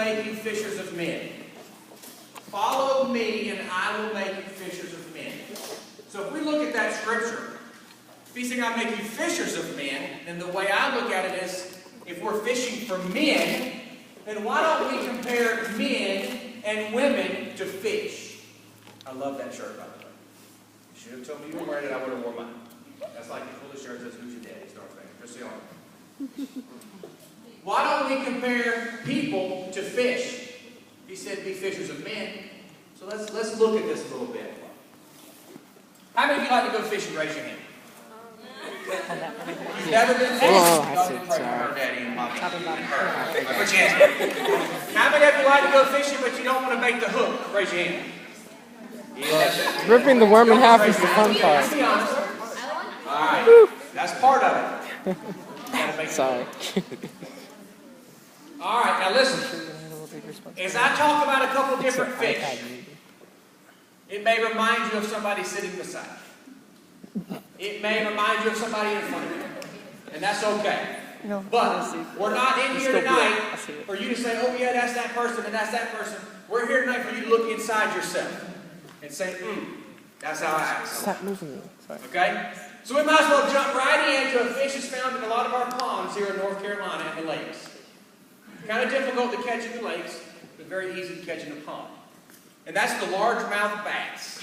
make you fishers of men. Follow me, and I will make you fishers of men. So if we look at that scripture, if he's saying I make you fishers of men, then the way I look at it is, if we're fishing for men, then why don't we compare men and women to fish? I love that shirt, by the way. You should have told me you were wearing it, I would have worn mine. That's like the coolest shirt that says, "Who's your daddy?" Star thing. Just so you know. Why don't we compare people to fish? He said, be fishers of men. So let's look at this a little bit. How many of you like to go fishing? Raise your hand. You've never been fishing? I see. Sorry. Daddy and mommy. Put your hands up. How many of you like to go fishing, but you don't want to make the hook? Raise your hand. Yes. Ripping the worm in half is the fun part. Be honest. All right. That's part of it. Sorry. All right. Now listen. As I talk about a couple different fish, it may remind you of somebody sitting beside you. It may remind you of somebody in front of you. And that's okay. But we're not in here tonight for you to say, oh yeah, that's that person and that's that person. We're here tonight for you to look inside yourself and say, that's how I act. Stop moving me. Sorry. Okay? So we might as well jump right into a fish that's found in a lot of our ponds here in North Carolina and the lakes. Kind of difficult to catch in the lakes, but very easy to catch in a pond. And that's the largemouth bass.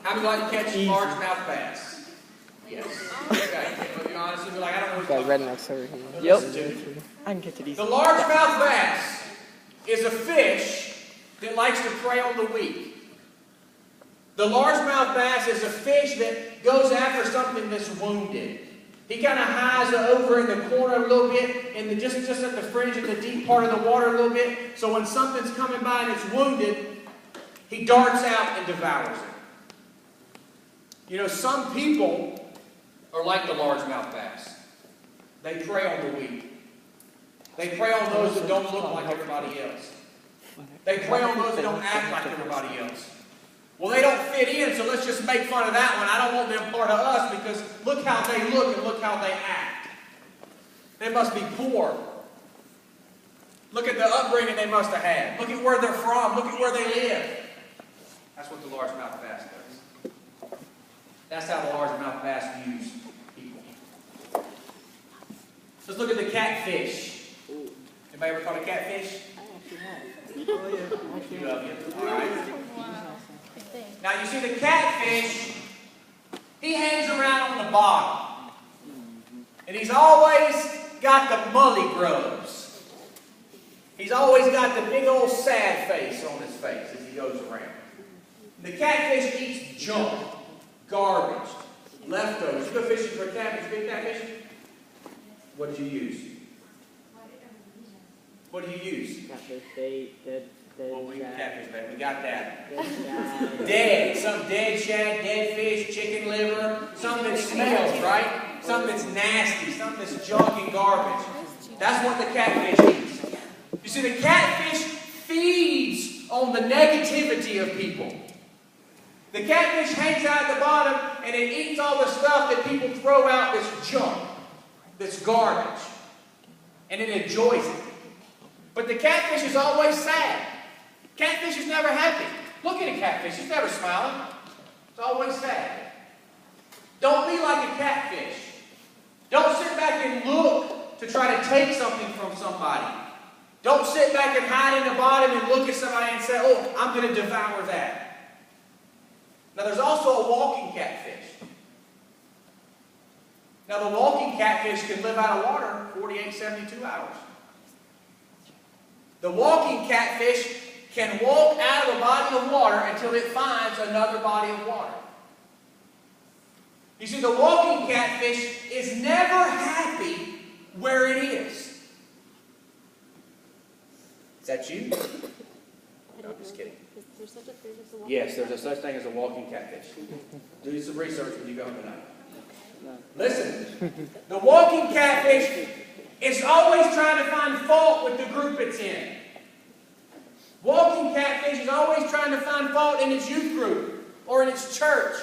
How many like to catch largemouth bass? Yes. Okay. But be honest, you'll be like, I don't know what you're rednecks over here. Yep. I can catch it easy. The largemouth bass is a fish that likes to prey on the weak. The largemouth bass is a fish that goes after something that's wounded. He kind of hides over in the corner a little bit, and just at the fringe, at the deep part of the water a little bit. So when something's coming by and it's wounded, he darts out and devours it. You know, some people are like the largemouth bass. They prey on the weak. They prey on those that don't look like everybody else. They prey on those that don't act like everybody else. Well, they don't fit in, so let's just make fun of that one. I don't want them part of us because look how they look and look how they act. They must be poor. Look at the upbringing they must have had. Look at where they're from. Look at where they live. That's what the largemouth bass does. That's how the largemouth bass views people. Let's look at the catfish. Anybody ever caught a catfish? Oh, yeah. You love it. All right. Now you see the catfish, he hangs around on the bottom. And he's always got the mully grubs. He's always got the big old sad face on his face as he goes around. The catfish eats junk, garbage, leftovers. You go fishing for a catfish, big catfish? What did you use? What do you use? Catfish bait, Well, we catfish bait. We got that. dead. Dead. Some dead shad, dead fish, chicken liver, something that smells, right? Something that's nasty, something that's junk and garbage. That's what the catfish eats. You see, the catfish feeds on the negativity of people. The catfish hangs out at the bottom and it eats all the stuff that people throw out that's junk, that's garbage. And it enjoys it. But the catfish is always sad. Catfish is never happy. Look at a catfish. It's never smiling. It's always sad. Don't be like a catfish. Don't sit back and look to try to take something from somebody. Don't sit back and hide in the bottom and look at somebody and say, oh, I'm going to devour that. Now, there's also a walking catfish. Now, the walking catfish can live out of water 48, 72 hours. The walking catfish can walk out of a body of water until it finds another body of water. You see, the walking catfish is never happy where it is. Is that you? No, I'm just kidding. Is there such a thing as a walking Yes, there's a such thing as a walking catfish. Do some research when you go home tonight. Listen, the walking catfish is always trying to find fault with the group it's in. Walking catfish is always trying to find fault in its youth group or in its church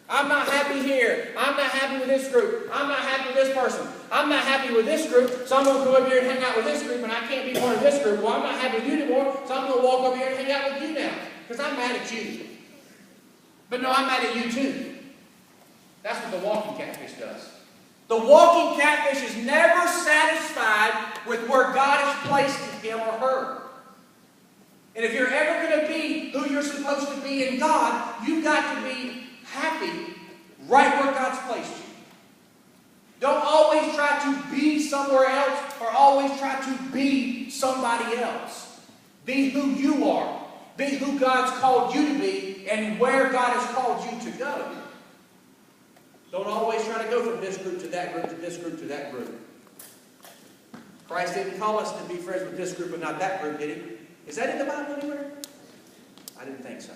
I'm not happy here. I'm not happy with this group. I'm not happy with this person. I'm not happy with this group, so I'm going to come over here and hang out with this group, and I can't be part of this group. Well, I'm not happy with you anymore, so I'm going to walk over here and hang out with you now, because I'm mad at you. But no, I'm mad at you too. That's what the walking catfish does. The walking catfish is never satisfied with where God has placed him or her. And if you're ever going to be who you're supposed to be in God, you've got to be happy right where God's placed you. Don't always try to be somewhere else or always try to be somebody else. Be who you are. Be who God's called you to be and where God has called you to go. Don't always try to go from this group to that group to this group to that group. Christ didn't call us to be friends with this group and not that group, did he? Is that in the Bible anywhere? I didn't think so.